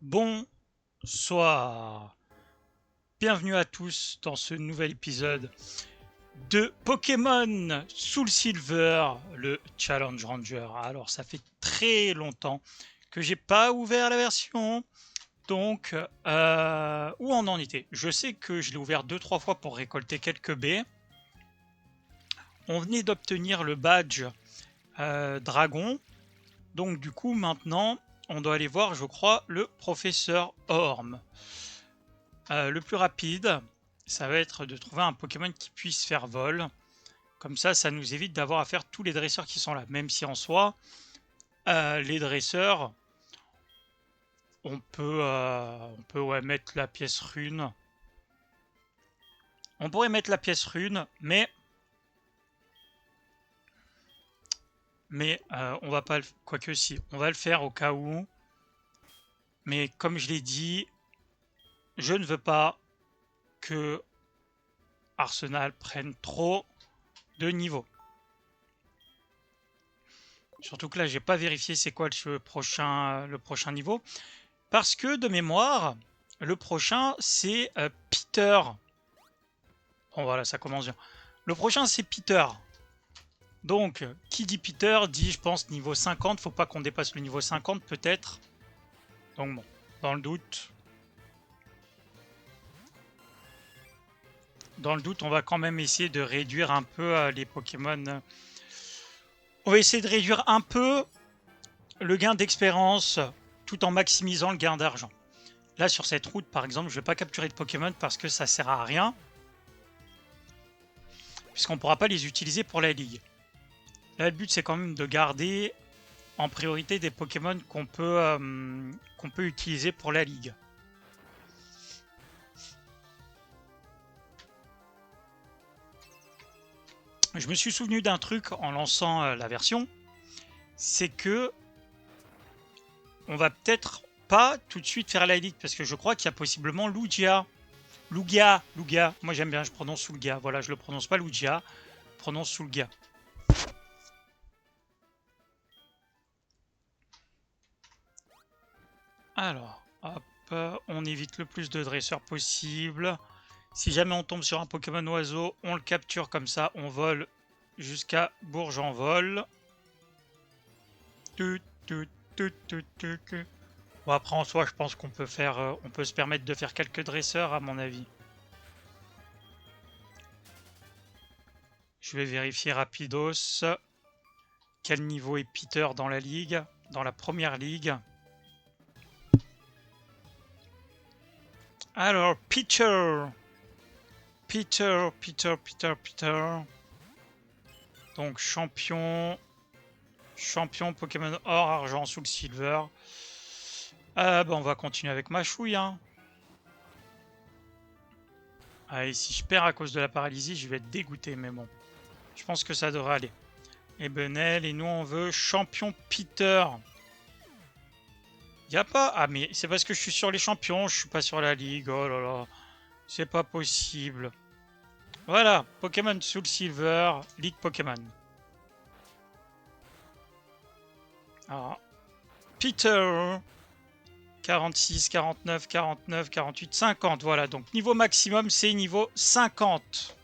Bonsoir, bienvenue à tous dans ce nouvel épisode de Pokémon Soul Silver, le Challenge Ranger. Alors ça fait très longtemps que j'ai pas ouvert la version, donc où on en était? Je sais que je l'ai ouvert 2-3 fois pour récolter quelques baies. On venait d'obtenir le badge dragon, donc du coup maintenant on doit aller voir, je crois, le professeur Orm. Le plus rapide, ça va être de trouver un Pokémon qui puisse faire vol. Comme ça nous évite d'avoir à faire tous les dresseurs qui sont là. Même si en soi, les dresseurs, on peut ouais, mettre la pièce rune. On pourrait mettre la pièce rune, mais on va pas le... Quoique si, on va le faire au cas où. Mais comme je l'ai dit, je ne veux pas que Arsenal prenne trop de niveau. Surtout que là, j'ai pas vérifié c'est quoi le prochain niveau. Parce que de mémoire, le prochain, c'est Peter. Bon, voilà, ça commence bien. Le prochain, c'est Peter. Donc, qui dit Peter, dit, je pense, niveau 50. Faut pas qu'on dépasse le niveau 50, peut-être. Donc bon, dans le doute... Dans le doute, on va quand même essayer de réduire un peu les Pokémon. On va essayer de réduire un peu le gain d'expérience tout en maximisant le gain d'argent. Là, sur cette route, par exemple, je ne vais pas capturer de Pokémon parce que ça sert à rien. Puisqu'on ne pourra pas les utiliser pour la ligue. Là, le but, c'est quand même de garder en priorité des Pokémon qu'on peut utiliser pour la ligue. Je me suis souvenu d'un truc en lançant la version, c'est que on va peut-être pas tout de suite faire la ligue, parce que je crois qu'il y a possiblement Lugia. Lugia. Moi j'aime bien, je prononce Lugia. Voilà, je le prononce pas Lugia, je prononce Lugia. Alors, hop, on évite le plus de dresseurs possible. Si jamais on tombe sur un Pokémon oiseau, on le capture comme ça, on vole jusqu'à Bourges en vol. Bon, après en soi, je pense qu'on peut faire, on peut se permettre de faire quelques dresseurs à mon avis. Je vais vérifier rapidos quel niveau est Peter dans la ligue, dans la première ligue. Alors, Peter. Donc, champion Pokémon or, argent, soul, silver. On va continuer avec ma chouille. Hein. Allez, si je perds à cause de la paralysie, je vais être dégoûté, mais bon. Je pense que ça devrait aller. Ebenel, et nous on veut champion Peter. Y a pas... Ah, mais c'est parce que je suis sur les champions, je suis pas sur la ligue. Oh là là. C'est pas possible. Voilà, Pokémon Soul Silver, Ligue Pokémon. Alors, Peter, 46, 49, 49, 48, 50. Voilà, donc niveau maximum, c'est niveau 50.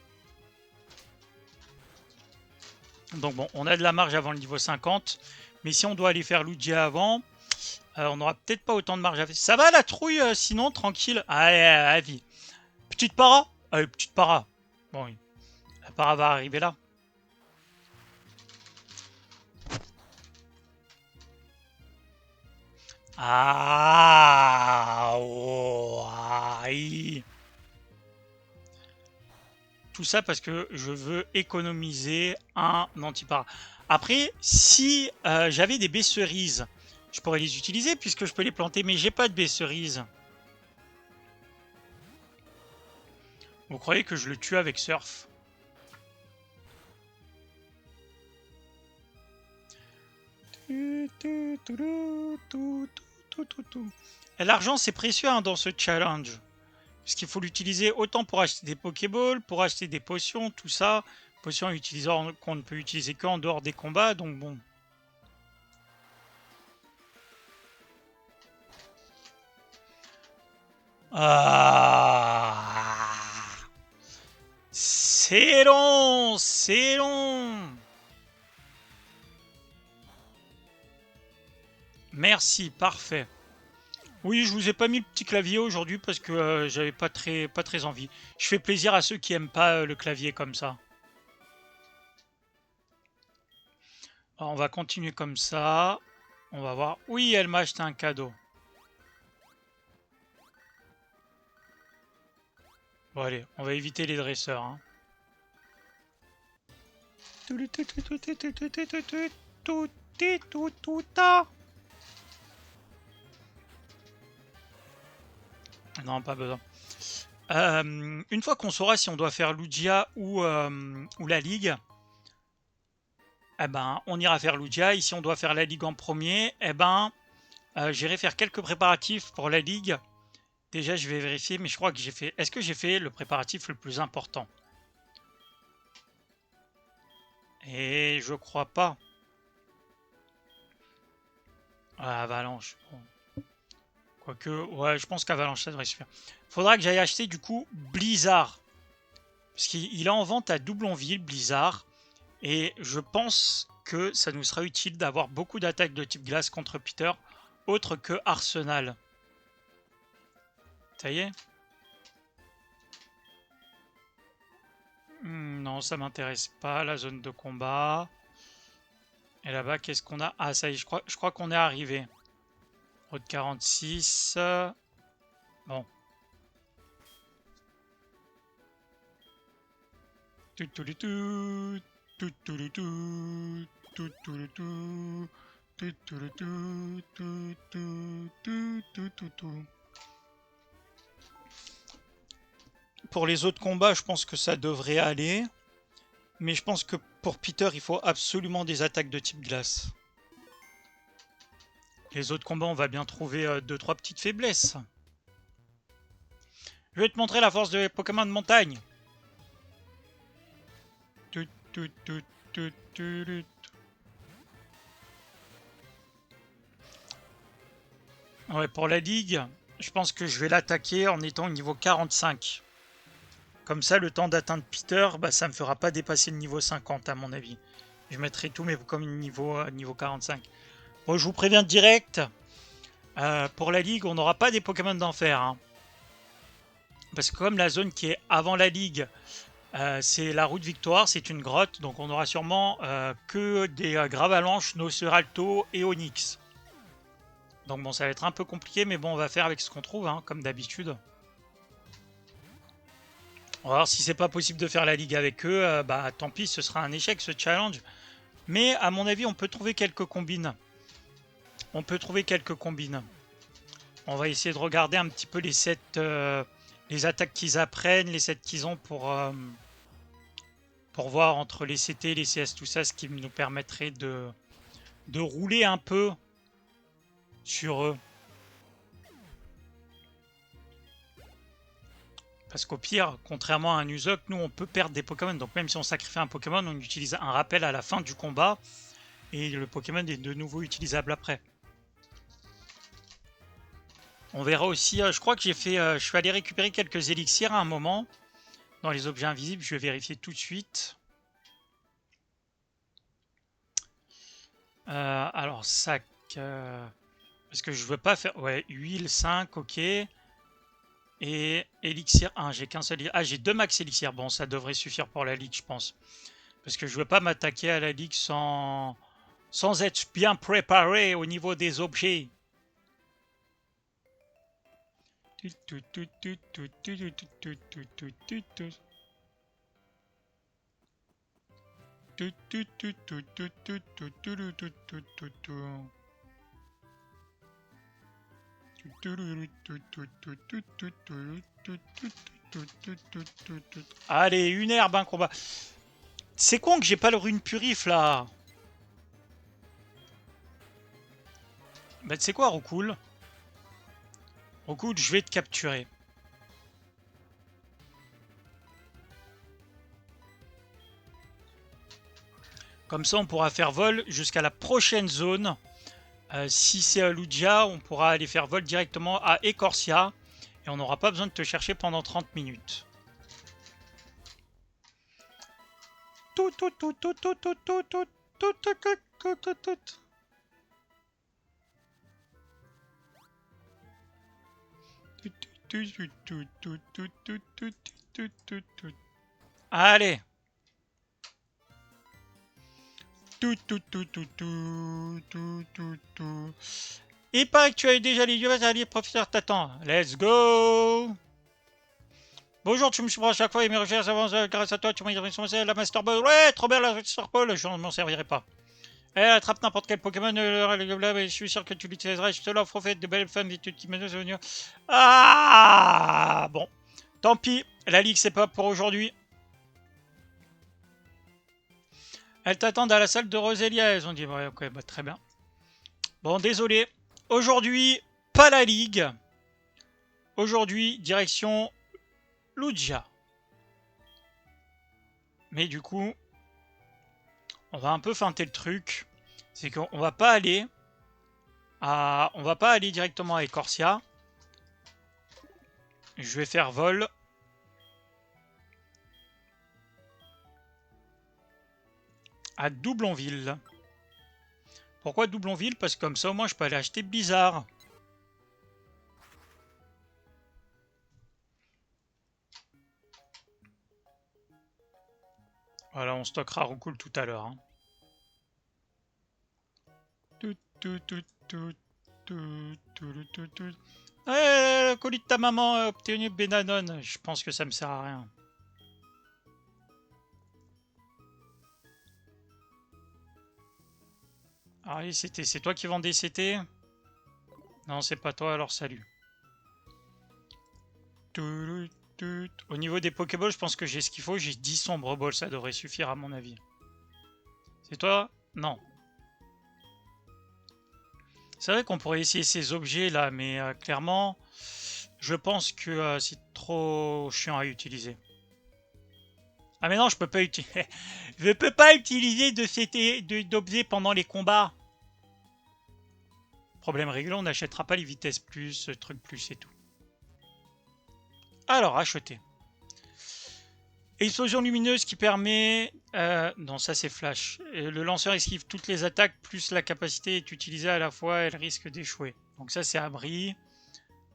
Donc bon, on a de la marge avant le niveau 50. Mais si on doit aller faire Lugia avant, on n'aura peut-être pas autant de marge à faire. Ça va la trouille, sinon, tranquille. Allez, allez, petite para. Allez, petite para. Bon, oui. La para va arriver là. Ah, oh, aïe. Tout ça parce que je veux économiser un antipara. Après, si j'avais des baies cerises, je pourrais les utiliser puisque je peux les planter, mais j'ai pas de baies cerises. Vous croyez que je le tue avec Surf? L'argent, c'est précieux hein, dans ce challenge. Parce qu'il faut l'utiliser autant pour acheter des Pokéballs, pour acheter des potions, tout ça. Potions qu'on ne peut utiliser qu'en dehors des combats, donc bon. Ah, c'est long, c'est long. Merci, parfait. Oui, je vous ai pas mis le petit clavier aujourd'hui parce que j'avais pas très envie. Je fais plaisir à ceux qui aiment pas le clavier comme ça. Alors, on va continuer comme ça. On va voir. Oui, elle m'a acheté un cadeau. Bon, allez, on va éviter les dresseurs. Hein. Non, pas besoin. Une fois qu'on saura si on doit faire Lugia ou la Ligue, eh ben, on ira faire Lugia. Et si on doit faire la Ligue en premier, eh ben, j'irai faire quelques préparatifs pour la Ligue. Déjà, je vais vérifier, mais je crois que j'ai fait... Est-ce que j'ai fait le préparatif le plus important? Et je crois pas. Ah, Avalanche. Bon. Quoique, ouais, je pense qu'Avalanche, ça devrait suffire. Faudra que j'aille acheter, du coup, Blizzard. Parce qu'il est en vente à Doublonville, Blizzard. Et je pense que ça nous sera utile d'avoir beaucoup d'attaques de type glace contre Peter, autre que Arsenal. Ça y est? Non, ça m'intéresse pas, la zone de combat. Et là-bas, qu'est-ce qu'on a? Ah, ça y est, je crois qu'on est arrivé. Route 46. Bon. Pour les autres combats, je pense que ça devrait aller. Mais je pense que pour Peter, il faut absolument des attaques de type glace. Les autres combats, on va bien trouver 2-3 petites faiblesses. Je vais te montrer la force de Pokémon de montagne. Ouais, pour la ligue, je pense que je vais l'attaquer en étant au niveau 45. Comme ça, le temps d'atteindre Peter, bah, ça me fera pas dépasser le niveau 50 à mon avis. Je mettrai tous mes Pokémon niveau 45. Bon, je vous préviens direct, pour la ligue, on n'aura pas des Pokémon d'enfer. Hein. Parce que comme la zone qui est avant la ligue, c'est la route Victoire, c'est une grotte, donc on aura sûrement que des Gravalanches, Nosferalto et Onyx. Donc bon, ça va être un peu compliqué, mais bon, on va faire avec ce qu'on trouve, hein, comme d'habitude. On va voir si c'est pas possible de faire la ligue avec eux, bah tant pis, ce sera un échec ce challenge. Mais à mon avis, on peut trouver quelques combines. On peut trouver quelques combines. On va essayer de regarder un petit peu les sets, les attaques qu'ils apprennent, les sets qu'ils ont pour voir entre les CT, les CS, tout ça, ce qui nous permettrait de rouler un peu sur eux. Parce qu'au pire, contrairement à un Nuzlocke, nous on peut perdre des Pokémon. Donc même si on sacrifie un Pokémon, on utilise un rappel à la fin du combat. Et le Pokémon est de nouveau utilisable après. On verra aussi, je crois que j'ai fait, je suis allé récupérer quelques élixirs à un moment. Dans les objets invisibles, je vais vérifier tout de suite. Alors, sac. Parce que je veux pas faire... Ouais, huile 5, ok. Et élixir 1, j'ai qu'un seul... Ah, j'ai 2 max élixir. Bon, ça devrait suffire pour la ligue, je pense. Parce que je veux pas m'attaquer à la ligue sans être bien préparé au niveau des objets. Allez, une herbe, un combat. C'est con que j'ai pas le rune purif là. Bah, tu sais quoi, Roucoule? Roucoule, je vais te capturer. Comme ça, on pourra faire vol jusqu'à la prochaine zone. Si c'est à Lugia, on pourra aller faire vol directement à Ecorcia. Et on n'aura pas besoin de te chercher pendant 30 minutes. Tout. Allez. Il paraît que tu as déjà les yeux, allez, professeur t'attend. Let's go. Bonjour, tu me suis à chaque fois et mes recherches avancent grâce à toi. Tu m'as dit la Master Ball. Ouais, trop bien la Master Ball. Je ne m'en servirai pas. Elle attrape n'importe quel Pokémon, je suis sûr que tu l'utiliseras. Je te l'offre au fait de belles femmes d'études qui me donnent. Ah bon. Tant pis, la ligue c'est pas pour aujourd'hui. Elles t'attendent à la salle de Roselia. Elles ont dit, ouais, ok, bah, très bien. Bon, désolé. Aujourd'hui, pas la ligue. Aujourd'hui, direction Lugia. Mais du coup, on va un peu feinter le truc. C'est qu'on va pas aller on va pas aller directement à Ecorcia. Je vais faire vol. À Doublonville. Pourquoi Doublonville? Parce que comme ça, au moins, je peux aller acheter Bizarre. Voilà, on stockera Roucoule tout à l'heure. Hein. Le colis de ta maman a obtenu Benadone. Je pense que ça me sert à rien. Ah oui, c'est toi qui vendais CT? Non, c'est pas toi, alors salut. Au niveau des Pokéballs, je pense que j'ai ce qu'il faut. J'ai 10 sombres balls, ça devrait suffire à mon avis. C'est toi? Non. C'est vrai qu'on pourrait essayer ces objets là, mais clairement, je pense que c'est trop chiant à utiliser. Ah mais non, je peux pas utiliser. Je peux pas utiliser d'objets pendant les combats. Problème réglé, on n'achètera pas les vitesses plus, truc plus et tout. Alors, acheter. Explosion lumineuse qui permet... non, ça c'est flash. Le lanceur esquive toutes les attaques, plus la capacité est utilisée à la fois, elle risque d'échouer. Donc ça c'est abri.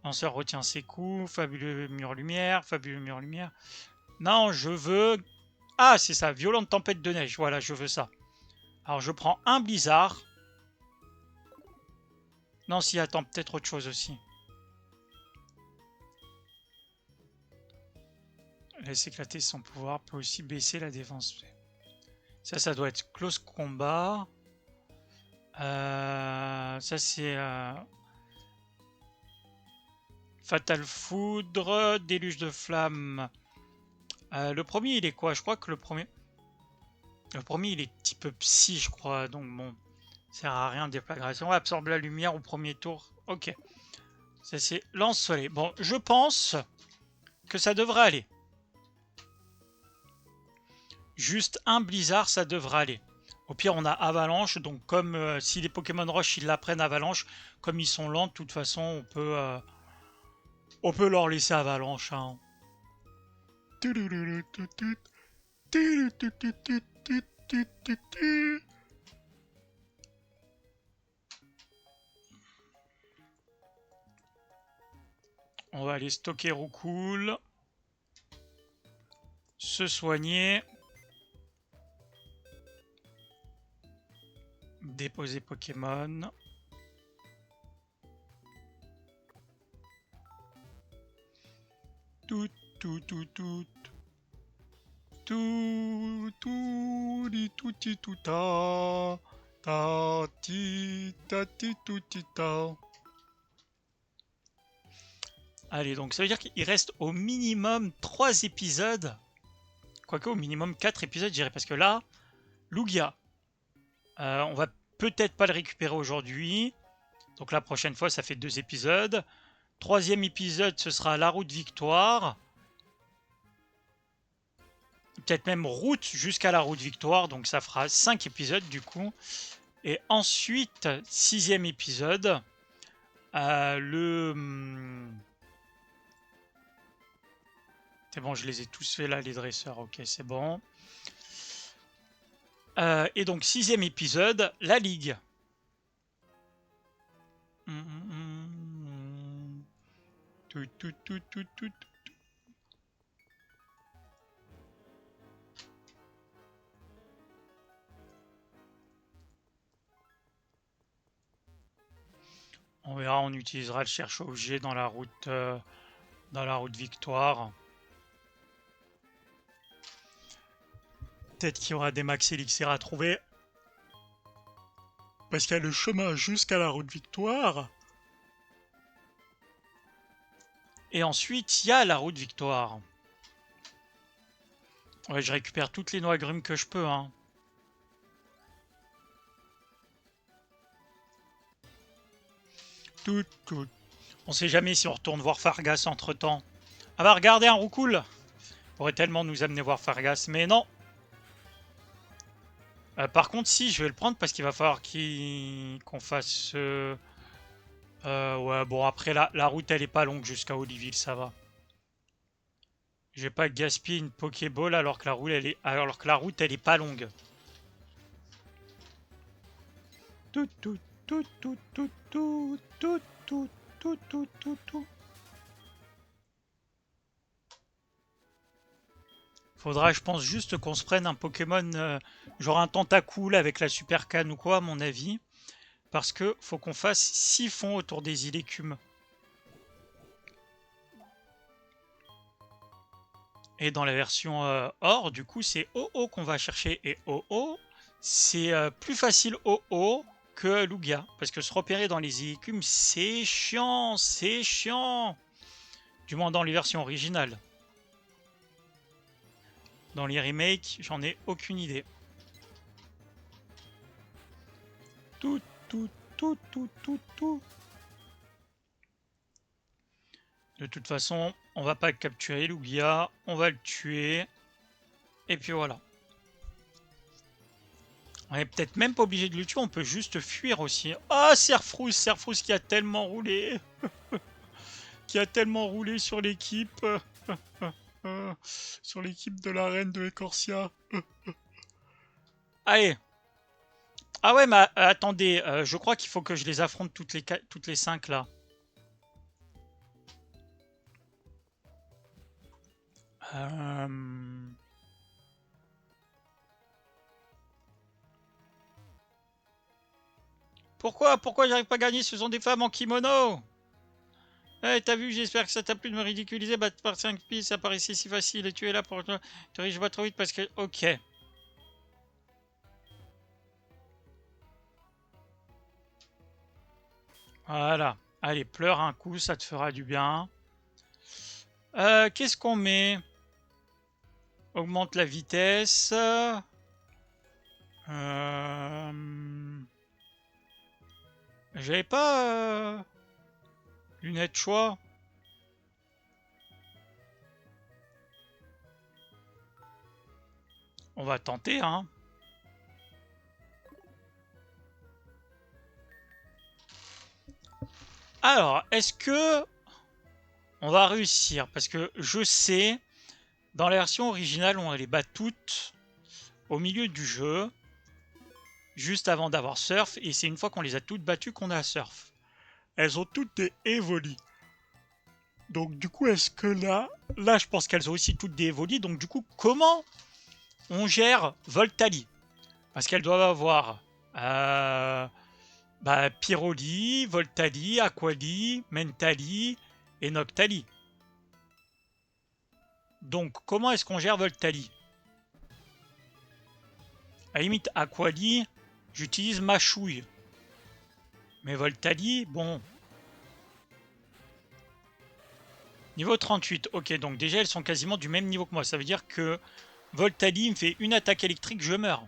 Lanceur retient ses coups, fabuleux mur lumière, fabuleux mur lumière. Non, je veux... Ah, c'est ça, violente tempête de neige. Voilà, je veux ça. Alors je prends un blizzard. Non, si, attends, peut-être autre chose aussi. Laisse éclater son pouvoir, peut aussi baisser la défense. Ça doit être close combat. Ça, c'est... Fatal Foudre, déluge de flammes. Le premier, il est quoi? Je crois que le premier... Le premier, il est type psy, je crois. Donc bon, ça sert à rien de déflagration. Absorbe la lumière au premier tour. Ok. Ça, c'est lance-soleil. Bon, je pense que ça devrait aller. Juste un blizzard, ça devrait aller. Au pire, on a avalanche. Donc comme si les Pokémon Roche, ils l'apprennent avalanche, comme ils sont lents, de toute façon, on peut leur laisser avalanche. Hein. On va aller stocker Roucoule. Se soigner. Déposer Pokémon. Tout. Allez, donc ça veut dire qu'il reste au minimum 3 épisodes. Quoique au minimum 4 épisodes, je dirais. Parce que là, Lugia, on va peut-être pas le récupérer aujourd'hui. Donc la prochaine fois, ça fait 2 épisodes. Troisième épisode, ce sera la route victoire. Peut-être même route jusqu'à la route victoire. Donc ça fera 5 épisodes du coup. Et ensuite, 6e épisode. C'est bon, je les ai tous fait là, les dresseurs. Ok, c'est bon. Et donc, 6e épisode, la Ligue. Tout, tout, tout, tout, tout. On verra, on utilisera le cherche-objet dans la route victoire. Peut-être qu'il y aura des max élixir à trouver. Parce qu'il y a le chemin jusqu'à la route victoire. Et ensuite, il y a la route victoire. Ouais, je récupère toutes les noix agrumes que je peux, hein. Tout. On sait jamais si on retourne voir Fargas entre-temps. Ah bah regardez un roucoule. Pourrait tellement nous amener voir Fargas, mais non. Par contre, si, je vais le prendre parce qu'il va falloir qu'on fasse... ouais, bon, après, la route, elle est pas longue jusqu'à Oliville, ça va. Je vais pas gaspiller une Pokéball alors que la route, elle est pas longue. Tout. Faudra, je pense, juste qu'on se prenne un Pokémon, genre un Tentacool avec la Super Canne ou quoi, à mon avis. Parce que faut qu'on fasse 6 fonds autour des îles écumes. Et dans la version or, du coup, c'est OO qu'on va chercher. Et OO, c'est plus facile OO que Lugia. Parce que se repérer dans les îles écumes, c'est chiant, c'est chiant. Du moins dans les versions originales. Dans les remakes, j'en ai aucune idée. Tout. De toute façon, on va pas capturer Lugia, on va le tuer. Et puis voilà. On est peut-être même pas obligé de le tuer, on peut juste fuir aussi. Ah, Serfrousse qui a tellement roulé. Qui a tellement roulé sur l'équipe. Sur l'équipe de la reine de Ecorcia. Allez. Ah ouais, mais attendez, je crois qu'il faut que je les affronte toutes les 5 là. Pourquoi j'arrive pas à gagner? Ce sont des femmes en kimono. Eh, t'as vu, j'espère que ça t'a plu de me ridiculiser. Battre par 5 pistes, ça paraissait si facile et tu es là pour te je vais trop vite parce que... Ok. Voilà. Allez, pleure un coup, ça te fera du bien. Qu'est-ce qu'on met? Augmente la vitesse. J'avais pas... lunettes choix. On va tenter, hein. Alors, est-ce que on va réussir? Parce que je sais, dans la version originale, on les bat toutes au milieu du jeu, juste avant d'avoir Surf, et c'est une fois qu'on les a toutes battues qu'on a Surf. Elles ont toutes des Evoli. Donc du coup, est-ce que là, je pense qu'elles ont aussi toutes des Evoli, donc du coup, comment on gère Voltali? Parce qu'elles doivent avoir Pyroli, Voltali, Aquali, Mentali et Noctali. Donc, comment est-ce qu'on gère Voltali? À la limite, Aquali, j'utilise Machouille. Mais Voltali, bon. Niveau 38. Ok, donc déjà, elles sont quasiment du même niveau que moi. Ça veut dire que Voltali me fait une attaque électrique, je meurs.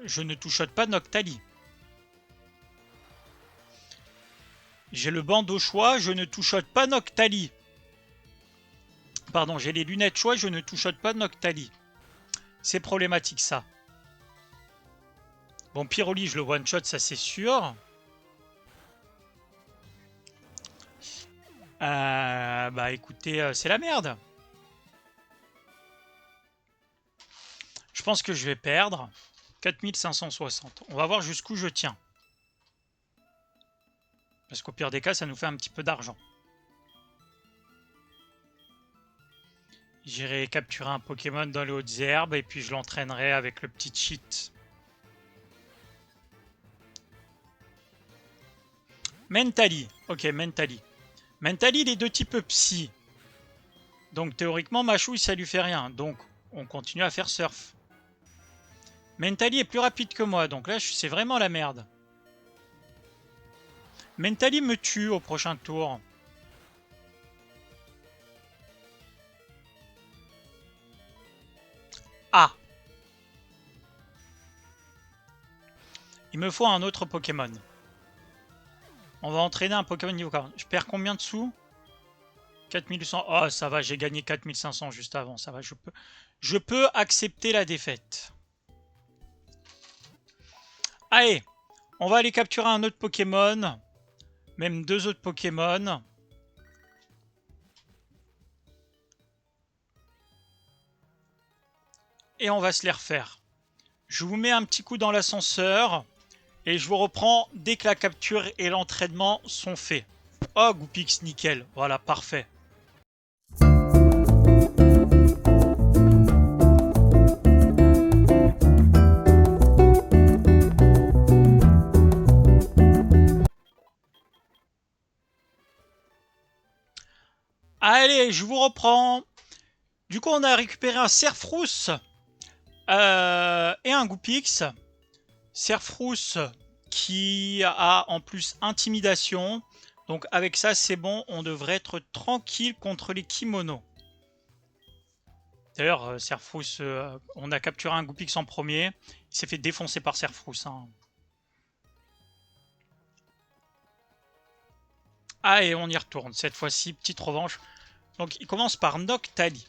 Je ne touchote pas Noctali. J'ai le bandeau choix, je ne touchote pas Noctali. Pardon, j'ai les lunettes choix, je ne touchote pas Noctali. C'est problématique ça. Bon, Pyroli, je le one-shot, ça c'est sûr. Bah écoutez, c'est la merde. Je pense que je vais perdre 4560. On va voir jusqu'où je tiens. Parce qu'au pire des cas, ça nous fait un petit peu d'argent. J'irai capturer un Pokémon dans les hautes herbes et puis je l'entraînerai avec le petit cheat. Mentally. Ok, Mentally. Mentally, il est de type psy. Donc théoriquement, Machouille, ça lui fait rien. Donc on continue à faire surf. Mentally est plus rapide que moi. Donc là, c'est vraiment la merde. Mentally me tue au prochain tour. Ah! Il me faut un autre Pokémon. On va entraîner un Pokémon niveau 40. Je perds combien de sous? 4800. Oh, ça va, j'ai gagné 4500 juste avant. Ça va, je peux accepter la défaite. Allez, on va aller capturer un autre Pokémon. Même 2 autres Pokémon. Et on va se les refaire. Je vous mets un petit coup dans l'ascenseur. Et je vous reprends dès que la capture et l'entraînement sont faits. Oh, Goupix, nickel. Voilà, parfait. Allez, je vous reprends. Du coup, on a récupéré un Serfrousse et un Goupix. Serfrousse qui a en plus intimidation. Donc avec ça, c'est bon, on devrait être tranquille contre les kimonos. D'ailleurs, Serfrousse, on a capturé un Goupix en premier. Il s'est fait défoncer par Serfrousse. Hein. Ah, et on y retourne. Cette fois-ci, petite revanche. Donc, il commence par Noctali.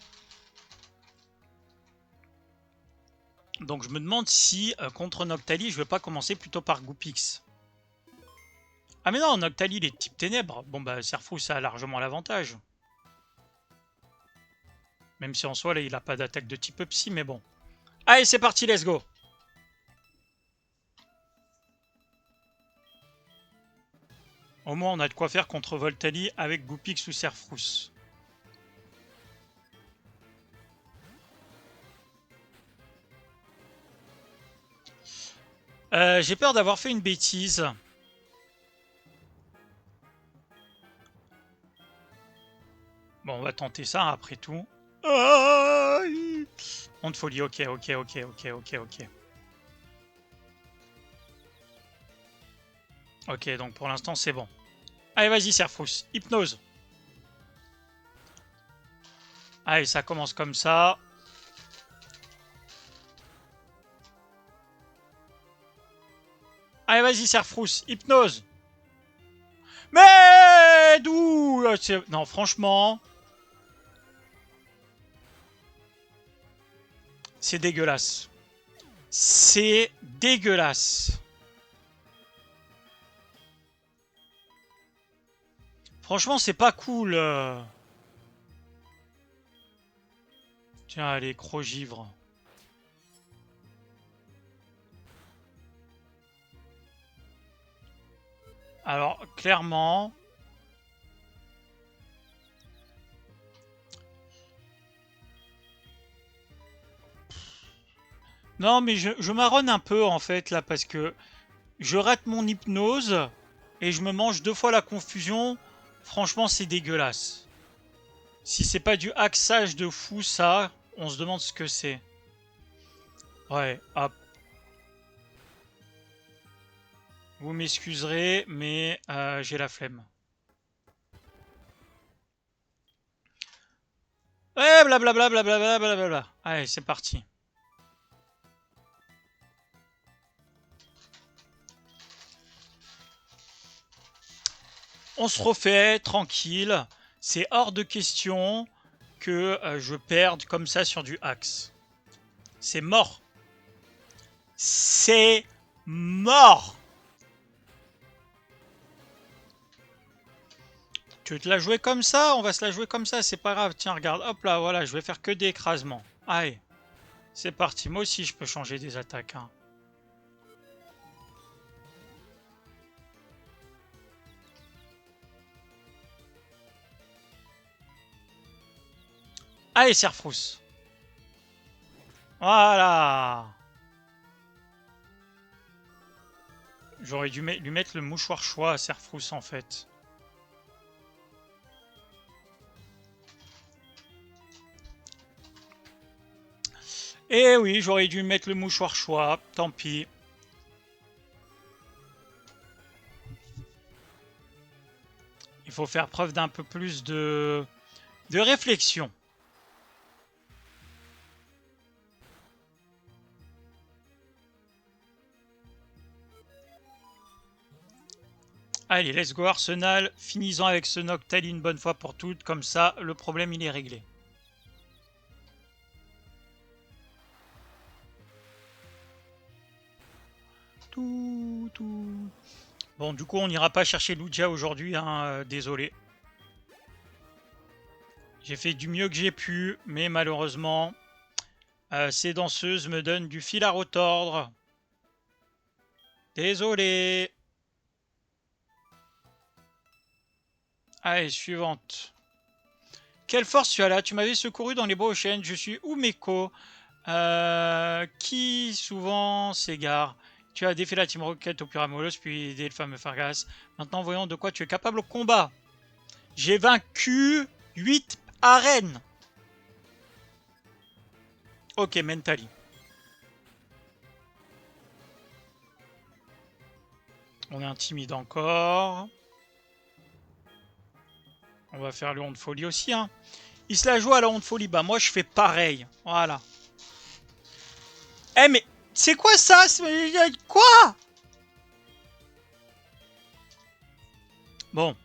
Donc, je me demande si, contre Noctali, je ne vais pas commencer plutôt par Goupix. Ah, mais non, Noctali, il est type ténèbres. Bon, bah, Serfrousse a largement l'avantage. Même si en soi, là, il n'a pas d'attaque de type psy, mais bon. Allez, c'est parti, let's go. Au moins, on a de quoi faire contre Voltali avec Goupix ou Serfrousse. J'ai peur d'avoir fait une bêtise. Bon, on va tenter ça après tout. Honte folie, ok. Ok, donc pour l'instant, c'est bon. Allez, vas-y, Serfrousse. Hypnose. Allez, ça commence comme ça. Allez, vas-y, Serfrousse. Hypnose. Mais d'où? Non, franchement... C'est dégueulasse. C'est dégueulasse. Franchement, c'est pas cool. Tiens, allez, Crogivre. Alors, clairement... Non, mais je marronne un peu, en fait, là, parce que je rate mon hypnose et je me mange 2 fois la confusion. Franchement, c'est dégueulasse. Si c'est pas du hacksage de fou, ça, on se demande ce que c'est. Ouais, hop. Vous m'excuserez, mais j'ai la flemme. Ouais, blablabla, blablabla, blablabla. Allez, c'est parti. On se refait, tranquille. C'est hors de question que je perde comme ça sur du axe. C'est mort. C'est mort. Tu veux te la jouer comme ça? On va se la jouer comme ça, c'est pas grave. Tiens, regarde, hop là, voilà, je vais faire que des écrasements. Allez, c'est parti. Moi aussi, je peux changer des attaques. Hein. Allez, Serfrousse. Voilà. J'aurais dû lui mettre le mouchoir choix à Serfrousse, en fait. Eh oui, j'aurais dû mettre le mouchoir choix. Tant pis. Il faut faire preuve d'un peu plus de réflexion. Allez, let's go Arsenal. Finissons avec ce Noctali une bonne fois pour toutes. Comme ça, le problème, il est réglé. Bon, du coup, on n'ira pas chercher Lugia aujourd'hui, hein, désolé. J'ai fait du mieux que j'ai pu, mais malheureusement, ces danseuses me donnent du fil à retordre. Désolé. Allez, suivante. Quelle force tu as là? Tu m'avais secouru dans les bois aux chênes. Je suis Umeko, qui souvent s'égare. Tu as défait la Team Rocket au Puramolos, puis aidé le fameux Fargas. Maintenant, voyons de quoi tu es capable au combat. J'ai vaincu 8 arènes. Ok, Mentally. On est intimide encore. On va faire le honte folie aussi. Hein. Il se la joue à la honte folie. Bah moi je fais pareil. Voilà. Eh mais c'est quoi ça? Quoi? Bon.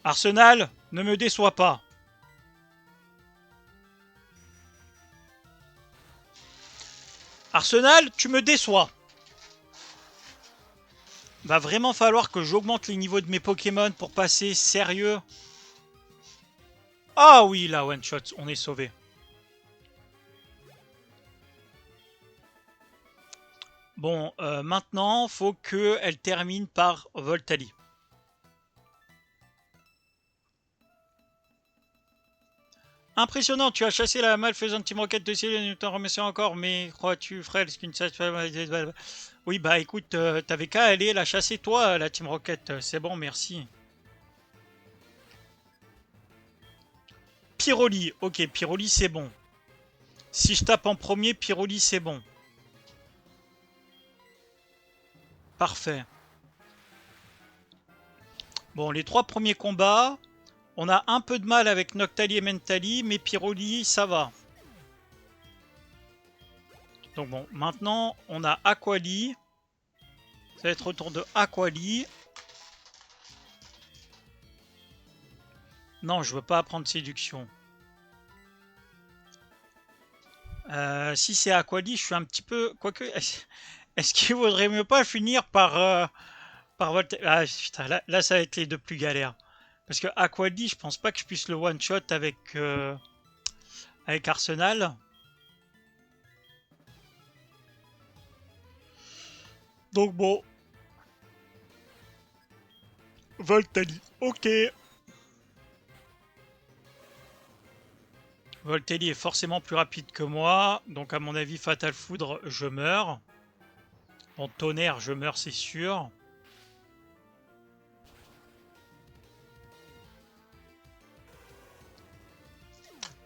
Arsenal, ne me déçois pas. Arsenal, tu me déçois. Va vraiment falloir que j'augmente les niveaux de mes Pokémon pour passer sérieux. Ah oui, là, one shot, on est sauvé. Bon, maintenant, faut qu'elle termine par Voltali. Impressionnant, tu as chassé la malfaisante Team Rocket de ciel et nous t'en remercions encore, mais crois-tu, frère, ce qu'une Oui, bah écoute, t'avais qu'à aller la chasser toi, la Team Rocket, c'est bon, merci. Pyroli, ok, Pyroli c'est bon. Si je tape en premier, Pyroli c'est bon. Parfait. Bon, les 3 premiers combats, on a un peu de mal avec Noctali et Mentali, mais Pyroli, ça va. Donc bon, maintenant, on a Aquali. Ça va être au tour de Aquali. Non, je veux pas apprendre séduction. Si c'est Aquali, je suis un petit peu... Quoique, est-ce qu'il vaudrait mieux pas finir par Volta... Ah putain, là, ça va être les deux plus galères. Parce que Aquali, je pense pas que je puisse le one-shot avec Arsenal. Donc bon. Voltali, ok. Voltali est forcément plus rapide que moi. Donc à mon avis, Fatal Foudre, je meurs. Bon, Tonnerre, je meurs, c'est sûr.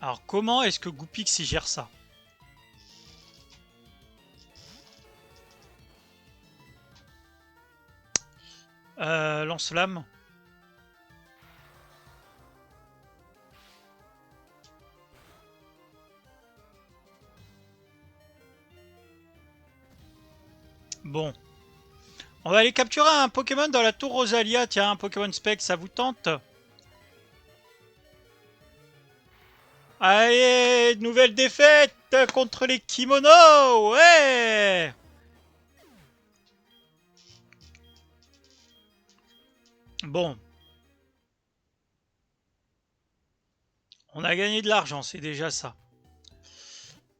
Alors comment est-ce que Goupix y gère ça? Lance-flamme. Bon. On va aller capturer un Pokémon dans la tour Rosalia. Tiens, un Pokémon Spec, ça vous tente? Allez, nouvelle défaite contre les kimonos. Ouais. Bon. On a gagné de l'argent, c'est déjà ça.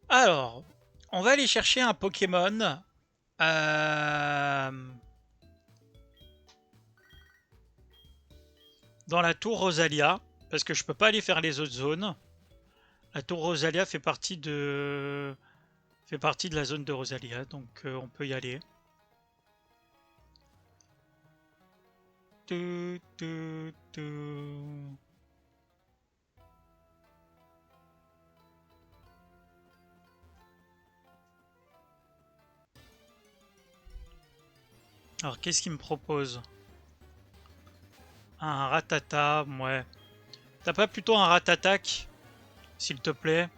Alors, on va aller chercher un Pokémon. Dans la tour Rosalia, parce que je peux pas aller faire les autres zones. La tour Rosalia fait partie de la zone de Rosalia, donc on peut y aller. Alors qu'est-ce qu'il me propose? Un Ratata, ouais. T'as pas plutôt un Ratatac, s'il te plaît?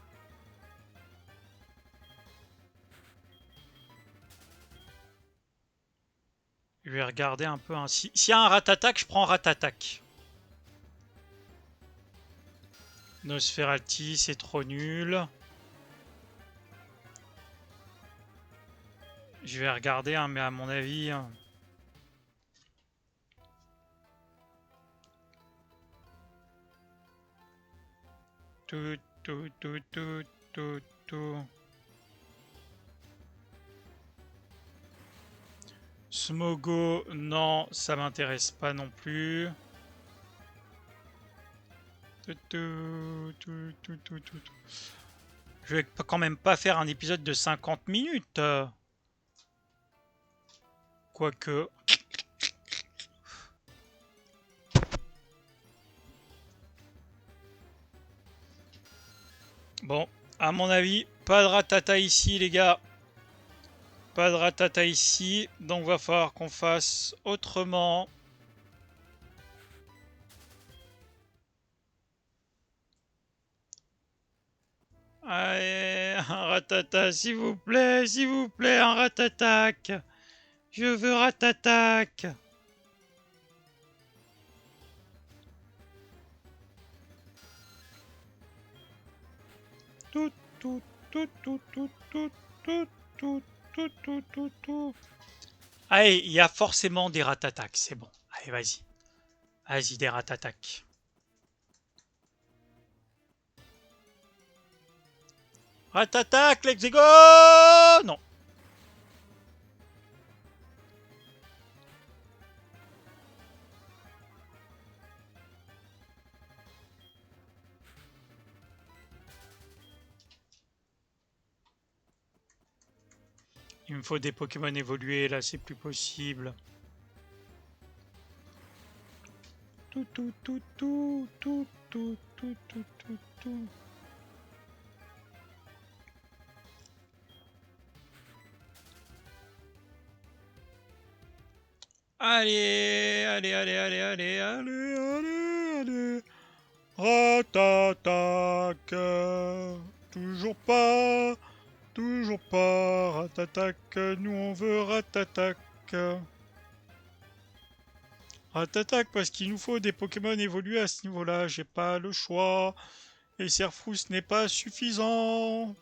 Je vais regarder un peu. S'il y a un Ratatac, je prends Ratatac. Nosferalti, c'est trop nul. Je vais regarder, hein, mais à mon avis... Tout, tout, tout, tout, tout, tout. Smogo, non, ça m'intéresse pas non plus. Je vais quand même pas faire un épisode de 50 minutes. Quoique... Bon, à mon avis, pas de ratata ici, les gars. Pas de ratata ici, donc va falloir qu'on fasse autrement. Allez, un ratata, s'il vous plaît, un ratatac. Je veux ratatac. Tout, tout, tout, tout, tout, tout, tout, tout, tout, tout, tout, tout. Allez, il y a forcément des ratatacs, c'est bon. Allez, vas-y. Vas-y, des ratatacs. Ratatac, let's go! Non. Il me faut des Pokémon évolués, là, c'est plus possible. Tout, tout, tout, tout, tout, tout, tout, tout, tout, tout. Allez, allez, allez, allez, allez, allez, allez, allez. Ratatac. Toujours pas, ratatac. Nous on veut ratatac. Ratatac parce qu'il nous faut des Pokémon évolués à ce niveau-là. J'ai pas le choix. Et Serfrousse n'est pas suffisant.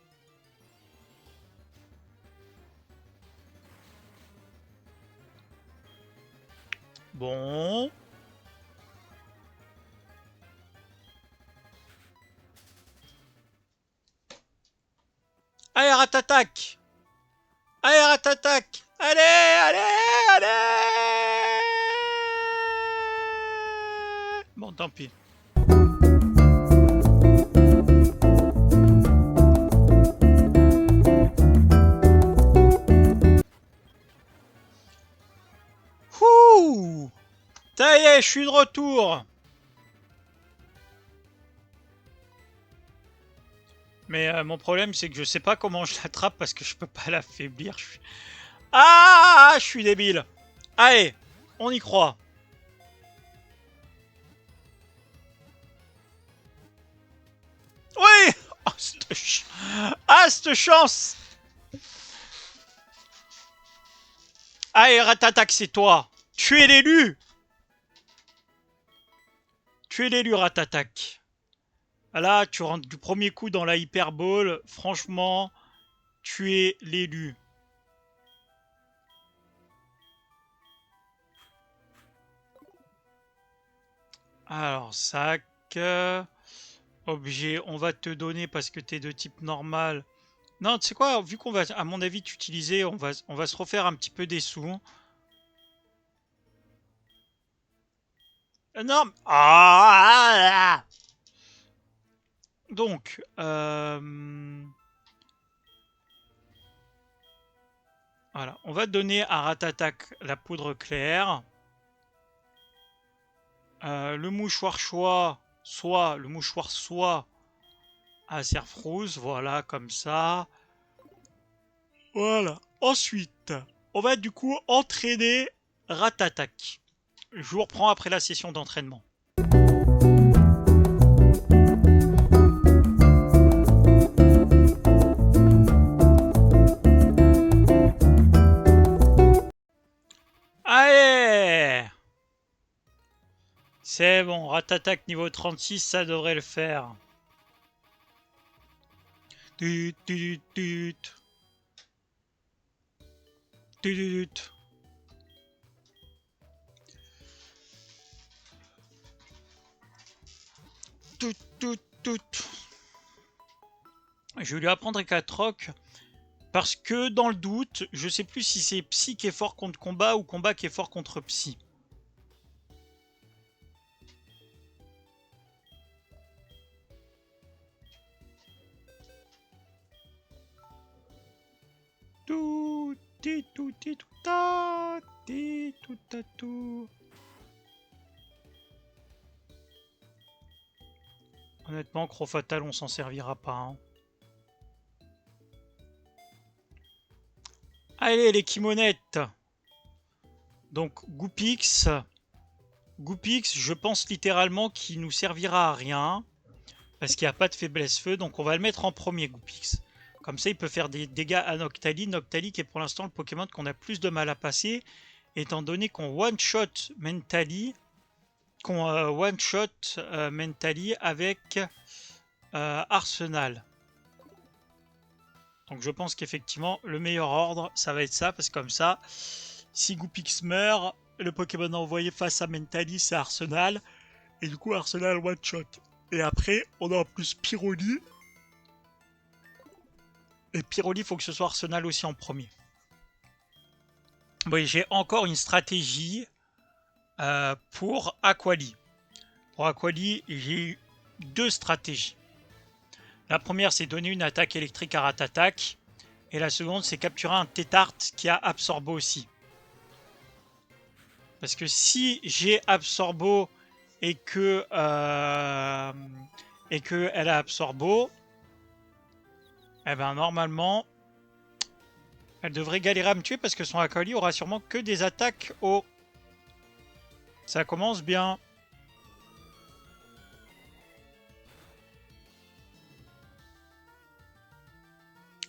Bon. Allez, ratatac. Allez, ratatac. Allez, allez, allez. Bon, tant pis. Ouh. Ça y est, je suis de retour. Mais mon problème, c'est que je sais pas comment je l'attrape parce que je peux pas l'affaiblir. Ah, je suis débile. Allez, on y croit. Oui. Oh, cette chance. Allez, Ratatac, c'est toi. Tu es l'élu. Tu es l'élu, Ratatac. Là, tu rentres du premier coup dans la hyperbole. Franchement, tu es l'élu. Alors, sac. Objet, on va te donner parce que tu es de type normal. Non, tu sais quoi, vu qu'on va, à mon avis, t'utiliser, on va se refaire un petit peu des sous. Non. Ah. Donc, voilà, on va donner à Ratatak la poudre claire. Le mouchoir le mouchoir soie à Cerfrousse, voilà, comme ça. Voilà. Ensuite, on va du coup entraîner Ratatak. Je vous reprends après la session d'entraînement. Allez! C'est bon, Ratatak niveau 36, ça devrait le faire. Tut, tut, tut. Tut. Tout. Je vais lui apprendre Ekatroc parce que dans le doute, je sais plus si c'est Psy qui est fort contre combat ou combat qui est fort contre Psy. Tout. Honnêtement, Crofatal, on s'en servira pas. Hein. Allez, les kimonettes. Donc, Goupix, je pense littéralement qu'il nous servira à rien. Parce qu'il n'y a pas de faiblesse feu. Donc, on va le mettre en premier, Goupix. Comme ça, il peut faire des dégâts à Noctali. Noctali qui est pour l'instant le Pokémon qu'on a plus de mal à passer. Étant donné qu'on one-shot Mentally. Mentally avec Arsenal. Donc je pense qu'effectivement, le meilleur ordre, ça va être ça. Parce que comme ça, si Goupix meurt, le Pokémon envoyé face à Mentally, c'est Arsenal. Et du coup, Arsenal one-shot. Et après, on a en plus Pyroli. Et Pyroli, il faut que ce soit Arsenal aussi en premier. Oui, j'ai encore une stratégie pour Aquali. Pour Aquali, j'ai eu deux stratégies. La première, c'est donner une attaque électrique à Ratatak. Et la seconde, c'est capturer un Tétart qui a Absorbo aussi. Parce que si j'ai Absorbo et que elle a Absorbo, eh ben normalement, elle devrait galérer à me tuer parce que son Aquali aura sûrement que des attaques au... Ça commence bien.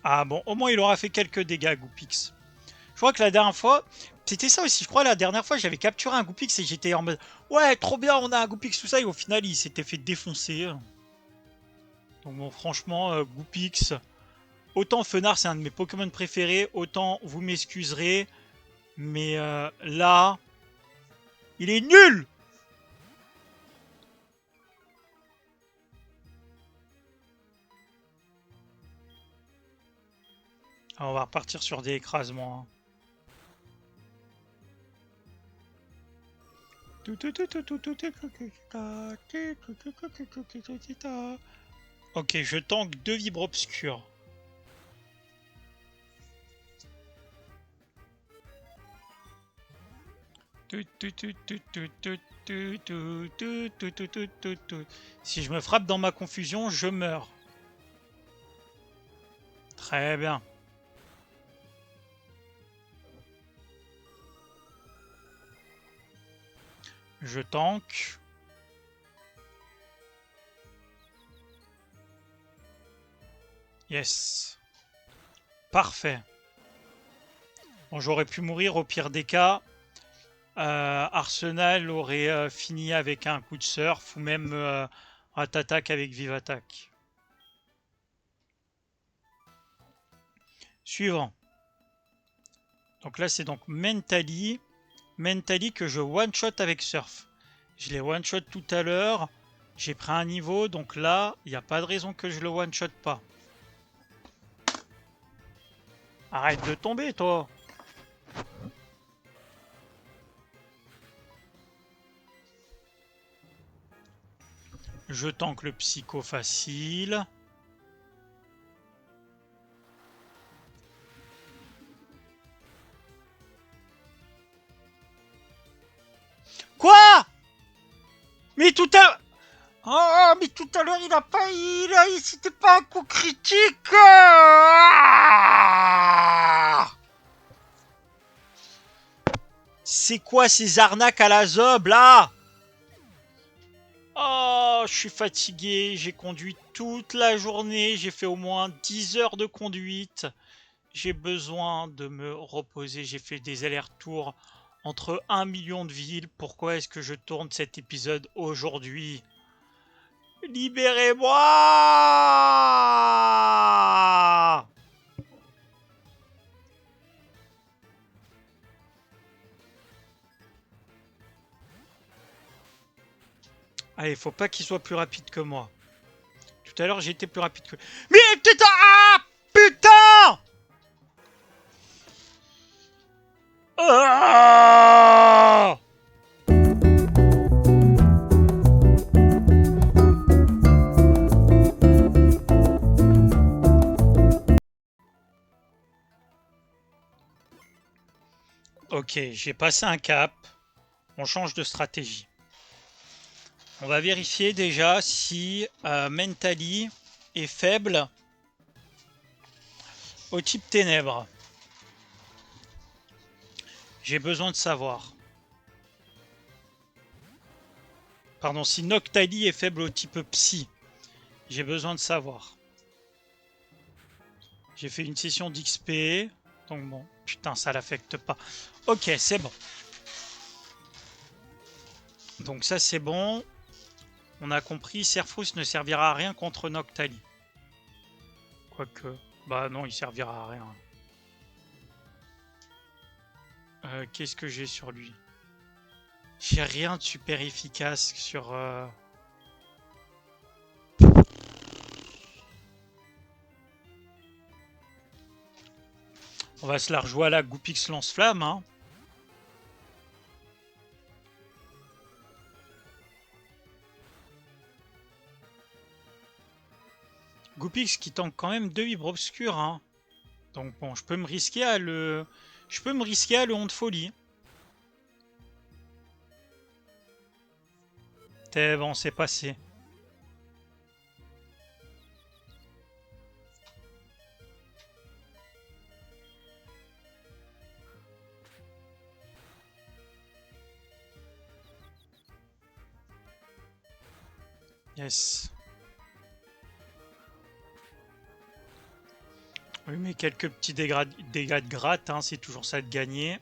Ah bon, au moins il aura fait quelques dégâts, Goupix. Je crois que la dernière fois, c'était ça aussi. Je crois la dernière fois, j'avais capturé un Goupix et j'étais en mode ouais, trop bien, on a un Goupix, tout ça. Et au final, il s'était fait défoncer. Donc bon, franchement, Goupix. Autant Fenard, c'est un de mes Pokémon préférés. Autant vous m'excuserez. Mais là, il est nul! Alors, on va repartir sur des écrasements. Ok, je tank 2 vibres obscurs. Si je me frappe dans ma confusion, je meurs. Très bien. Je tank. Yes. Parfait. Bon, j'aurais pu mourir au pire des cas. Arsenal aurait fini avec un coup de surf ou même Ratatak avec Vive Attaque. Suivant. Donc là, c'est donc Mentally. Mentally que je one-shot avec Surf. Je l'ai one-shot tout à l'heure. J'ai pris un niveau, donc là, il n'y a pas de raison que je le one-shot pas. Arrête de tomber, toi. Je tank le psycho facile. Quoi? Mais tout à... Oh, mais tout à l'heure, il a pas... C'était pas un coup critique. C'est quoi ces arnaques à la zob, là? Oh, je suis fatigué. J'ai conduit toute la journée. J'ai fait au moins 10 heures de conduite. J'ai besoin de me reposer. J'ai fait des allers-retours entre 1 million de villes. Pourquoi est-ce que je tourne cet épisode aujourd'hui? Libérez-moi! Allez, faut pas qu'il soit plus rapide que moi. Tout à l'heure, j'étais plus rapide que... Mais putain! Ah! Putain! Ah! Ok, j'ai passé un cap. On change de stratégie. On va vérifier déjà si Mentally est faible au type ténèbres. J'ai besoin de savoir. Pardon, si Noctali est faible au type psy. J'ai besoin de savoir. J'ai fait une session d'XP. Donc bon, putain, ça l'affecte pas. Ok, c'est bon. Donc ça, c'est bon. On a compris, Serfrous ne servira à rien contre Noctali. Quoique... Bah non, il servira à rien. Qu'est-ce que j'ai sur lui? J'ai rien de super efficace sur... On va se la rejouer à la Goupix lance-flamme, hein. Goupix qui tank quand même 2 vibres obscurs, hein. Donc bon, je peux me risquer à le... Je peux me risquer à le honte folie. C'est bon, c'est passé. Yes. Oui, mais quelques petits dégâts de gratte, hein, c'est toujours ça de gagner.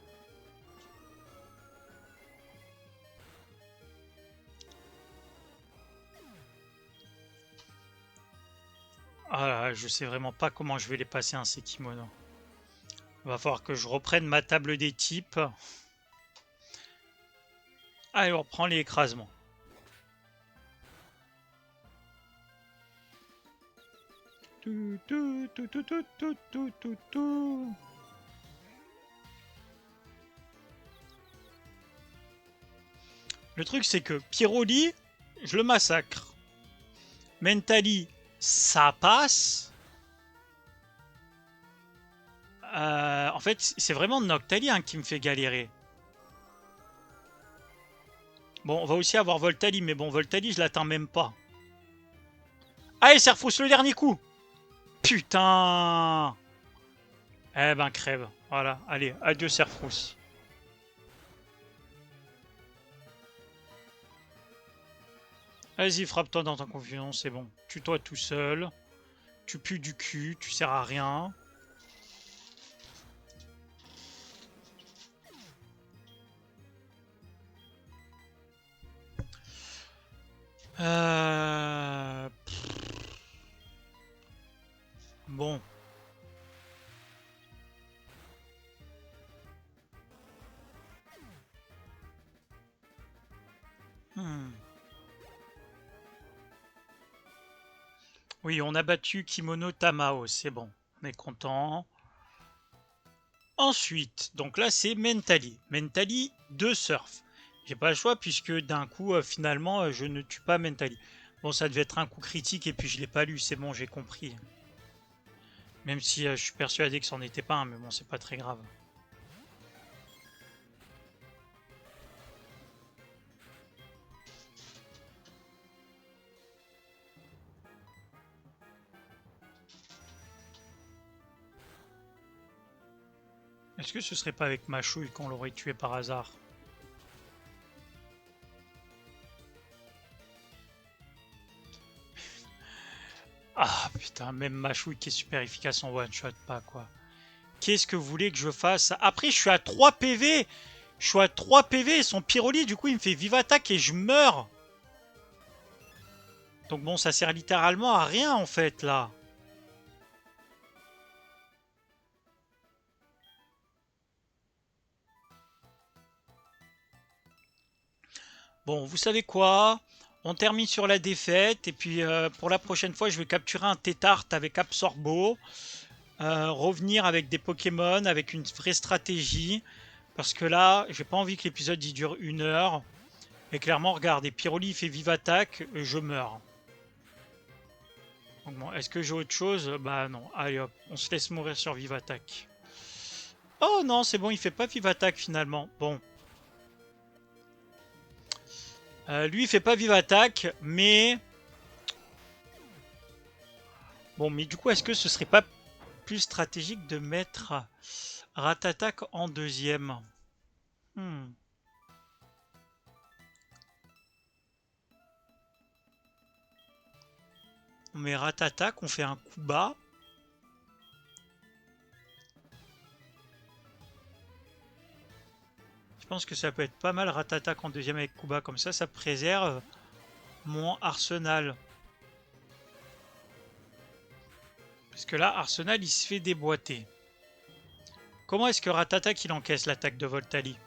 Ah là, je sais vraiment pas comment je vais les passer, hein, ces kimonos. Va falloir que je reprenne ma table des types. Allez, on reprend les écrasements. Le truc, c'est que Piroli, je le massacre. Mentally, ça passe. En fait, c'est vraiment Noctali, hein, qui me fait galérer. Bon, on va aussi avoir Voltali, mais bon, Voltali, je l'atteins même pas. Allez, Serfrous, le dernier coup. Putain. Eh ben, crève. Voilà, allez, adieu, Serfrous. Vas-y, frappe-toi dans ta confiance, c'est bon. Tue-toi tout seul. Tu pues du cul, tu sers à rien. Bon. Hmm. Oui, on a battu Kimono Tamao, c'est bon. On est content. Ensuite, donc là c'est Mentally. Mentally 2 surf. J'ai pas le choix puisque d'un coup, finalement, je ne tue pas Mentally. Bon, ça devait être un coup critique et puis je l'ai pas lu, c'est bon, j'ai compris. Même si je suis persuadé que c'en était pas un, mais bon, c'est pas très grave. Est-ce que ce serait pas avec Machouille qu'on l'aurait tué par hasard? Ah putain, même Machouille qui est super efficace en one shot, pas quoi. Qu'est-ce que vous voulez que je fasse? Après, je suis à 3 PV. Je suis à 3 PV et son Pyroli, du coup, il me fait vive attaque et je meurs. Donc bon, ça sert littéralement à rien en fait là. Bon, vous savez quoi? On termine sur la défaite et puis pour la prochaine fois, je vais capturer un Tétart avec Absorbo. Revenir avec des Pokémon, avec une vraie stratégie. Parce que là, j'ai pas envie que l'épisode il dure 1 heure. Et clairement, regardez, Pyroli fait vive attaque, je meurs. Donc bon, est-ce que j'ai autre chose? Bah non, allez hop, on se laisse mourir sur vive attaque. Oh non, c'est bon, il fait pas vive attaque finalement. Bon. Lui, il fait pas vive attaque, mais... Bon, mais du coup, est-ce que ce serait pas plus stratégique de mettre Ratatak en deuxième? On met Ratatak, on fait un coup bas. Je pense que ça peut être pas mal Ratatak en deuxième avec Kuba. Comme ça préserve mon Arsenal. Parce que là, Arsenal, il se fait déboîter. Comment est-ce que Ratatak, il encaisse l'attaque de Voltali?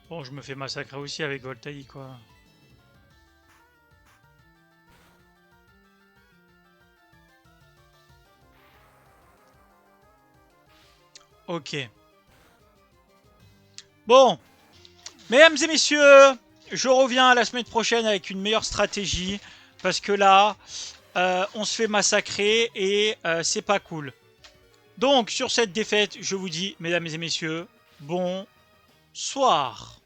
Bon, je me fais massacrer aussi avec Voltali, quoi. Ok. Bon, mesdames et messieurs, je reviens la semaine prochaine avec une meilleure stratégie. Parce que là, on se fait massacrer et c'est pas cool. Donc, sur cette défaite, je vous dis, mesdames et messieurs, bonsoir.